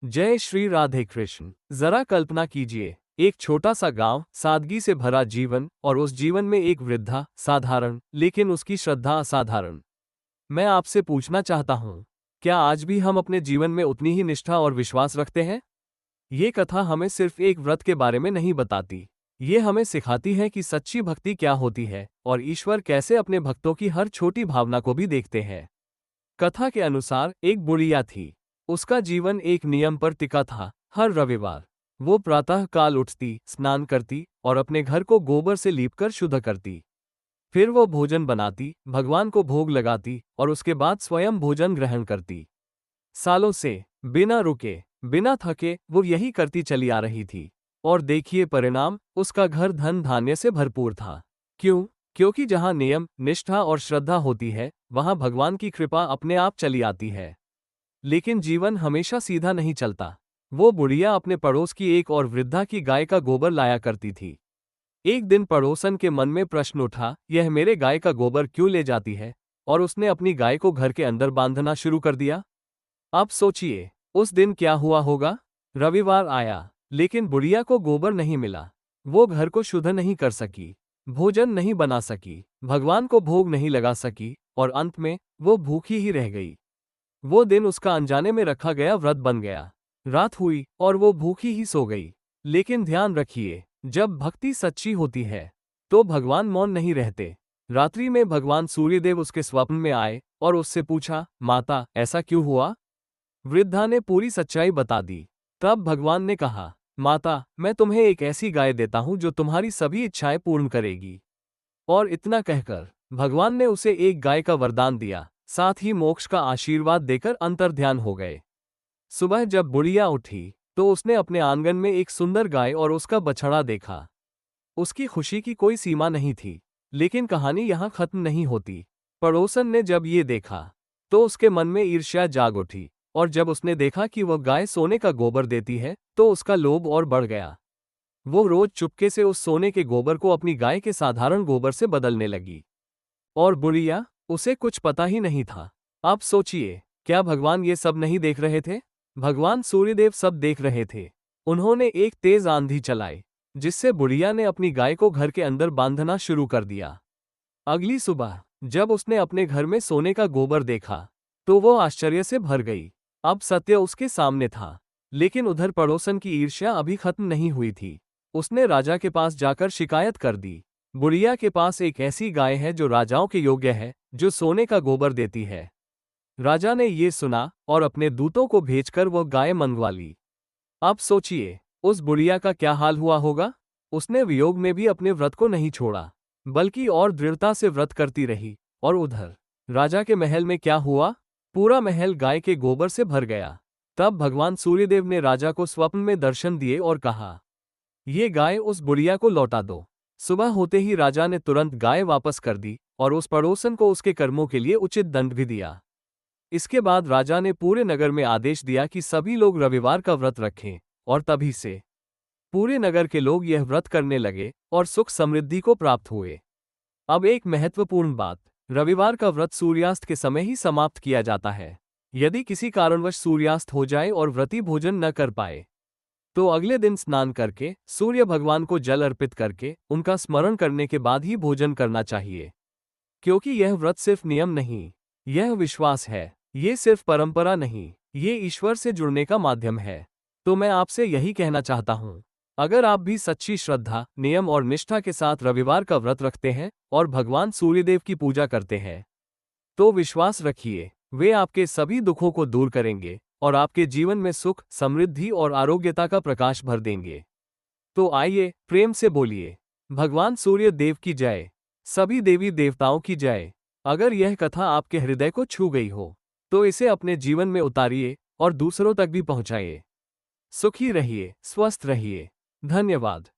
जय श्री राधे कृष्ण। जरा कल्पना कीजिए, एक छोटा सा गांव, सादगी से भरा जीवन, और उस जीवन में एक वृद्धा, साधारण लेकिन उसकी श्रद्धा असाधारण। मैं आपसे पूछना चाहता हूं, क्या आज भी हम अपने जीवन में उतनी ही निष्ठा और विश्वास रखते हैं? ये कथा हमें सिर्फ एक व्रत के बारे में नहीं बताती। ये हमें सिखाती है कि सच्ची भक्ति क्या होती है और ईश्वर कैसे अपने भक्तों की हर छोटी भावना को भी देखते हैं। कथा के अनुसार एक बुढ़िया थी। उसका जीवन एक नियम पर टिका था। हर रविवार वो प्रातः काल उठती, स्नान करती और अपने घर को गोबर से लीपकर शुद्ध करती। फिर वो भोजन बनाती, भगवान को भोग लगाती और उसके बाद स्वयं भोजन ग्रहण करती। सालों से बिना रुके, बिना थके वो यही करती चली आ रही थी। और देखिए परिणाम, उसका घर धन धान्य से भरपूर था। क्यों? क्योंकि जहां नियम, निष्ठा और श्रद्धा होती है, वहां भगवान की कृपा अपने आप चली आती है। लेकिन जीवन हमेशा सीधा नहीं चलता। वो बुढ़िया अपने पड़ोस की एक और वृद्धा की गाय का गोबर लाया करती थी। एक दिन पड़ोसन के मन में प्रश्न उठा, यह मेरे गाय का गोबर क्यों ले जाती है? और उसने अपनी गाय को घर के अंदर बांधना शुरू कर दिया। अब सोचिए, उस दिन क्या हुआ होगा? रविवार आया, लेकिन बुढ़िया को गोबर नहीं मिला। वो घर को शुद्ध नहीं कर सकी, भोजन नहीं बना सकी, भगवान को भोग नहीं लगा सकी और अंत में वो भूखी ही रह गई। वो दिन उसका अनजाने में रखा गया व्रत बन गया। रात हुई और वो भूखी ही सो गई। लेकिन ध्यान रखिए, जब भक्ति सच्ची होती है तो भगवान मौन नहीं रहते। रात्रि में भगवान सूर्यदेव उसके स्वप्न में आए और उससे पूछा, माता, ऐसा क्यों हुआ? वृद्धा ने पूरी सच्चाई बता दी। तब भगवान ने कहा, माता, मैं तुम्हें एक ऐसी गाय देता हूं जो तुम्हारी सभी इच्छाएं पूर्ण करेगी। और इतना कहकर भगवान ने उसे एक गाय का वरदान दिया, साथ ही मोक्ष का आशीर्वाद देकर अंतर्ध्यान हो गए। सुबह जब बुढ़िया उठी तो उसने अपने आंगन में एक सुंदर गाय और उसका बछड़ा देखा। उसकी खुशी की कोई सीमा नहीं थी। लेकिन कहानी यहाँ खत्म नहीं होती। पड़ोसन ने जब ये देखा तो उसके मन में ईर्ष्या जाग उठी, और जब उसने देखा कि वह गाय सोने का गोबर देती है तो उसका लोभ और बढ़ गया। वो रोज चुपके से उस सोने के गोबर को अपनी गाय के साधारण गोबर से बदलने लगी। और बुढ़िया, उसे कुछ पता ही नहीं था। अब सोचिए, क्या भगवान ये सब नहीं देख रहे थे? भगवान सूर्यदेव सब देख रहे थे। उन्होंने एक तेज आंधी चलाई, जिससे बुढ़िया ने अपनी गाय को घर के अंदर बांधना शुरू कर दिया। अगली सुबह जब उसने अपने घर में सोने का गोबर देखा तो वो आश्चर्य से भर गई। अब सत्य उसके सामने था। लेकिन उधर पड़ोसन की ईर्ष्या अभी खत्म नहीं हुई थी। उसने राजा के पास जाकर शिकायत कर दी, बुढ़िया के पास एक ऐसी गाय है जो राजाओं के योग्य है, जो सोने का गोबर देती है। राजा ने ये सुना और अपने दूतों को भेजकर वो गाय मंगवा ली। अब सोचिए, उस बुढ़िया का क्या हाल हुआ होगा? उसने वियोग में भी अपने व्रत को नहीं छोड़ा, बल्कि और दृढ़ता से व्रत करती रही। और उधर राजा के महल में क्या हुआ? पूरा महल गाय के गोबर से भर गया। तब भगवान सूर्यदेव ने राजा को स्वप्न में दर्शन दिए और कहा, ये गाय उस बुढ़िया को लौटा दो। सुबह होते ही राजा ने तुरंत गाय वापस कर दी और उस पड़ोसन को उसके कर्मों के लिए उचित दंड भी दिया। इसके बाद राजा ने पूरे नगर में आदेश दिया कि सभी लोग रविवार का व्रत रखें, और तभी से पूरे नगर के लोग यह व्रत करने लगे और सुख समृद्धि को प्राप्त हुए। अब एक महत्वपूर्ण बात, रविवार का व्रत सूर्यास्त के समय ही समाप्त किया जाता है। यदि किसी कारणवश सूर्यास्त हो जाए और व्रती भोजन न कर पाए तो अगले दिन स्नान करके, सूर्य भगवान को जल अर्पित करके, उनका स्मरण करने के बाद ही भोजन करना चाहिए। क्योंकि यह व्रत सिर्फ नियम नहीं, यह विश्वास है। ये सिर्फ परंपरा नहीं, ये ईश्वर से जुड़ने का माध्यम है। तो मैं आपसे यही कहना चाहता हूँ, अगर आप भी सच्ची श्रद्धा, नियम और निष्ठा के साथ रविवार का व्रत रखते हैं और भगवान सूर्यदेव की पूजा करते हैं, तो विश्वास रखिए, वे आपके सभी दुखों को दूर करेंगे और आपके जीवन में सुख, समृद्धि और आरोग्यता का प्रकाश भर देंगे। तो आइए, प्रेम से बोलिए, भगवान सूर्य देव की जय, सभी देवी देवताओं की जय। अगर यह कथा आपके हृदय को छू गई हो तो इसे अपने जीवन में उतारिए और दूसरों तक भी पहुंचाइए। सुखी रहिए, स्वस्थ रहिए। धन्यवाद।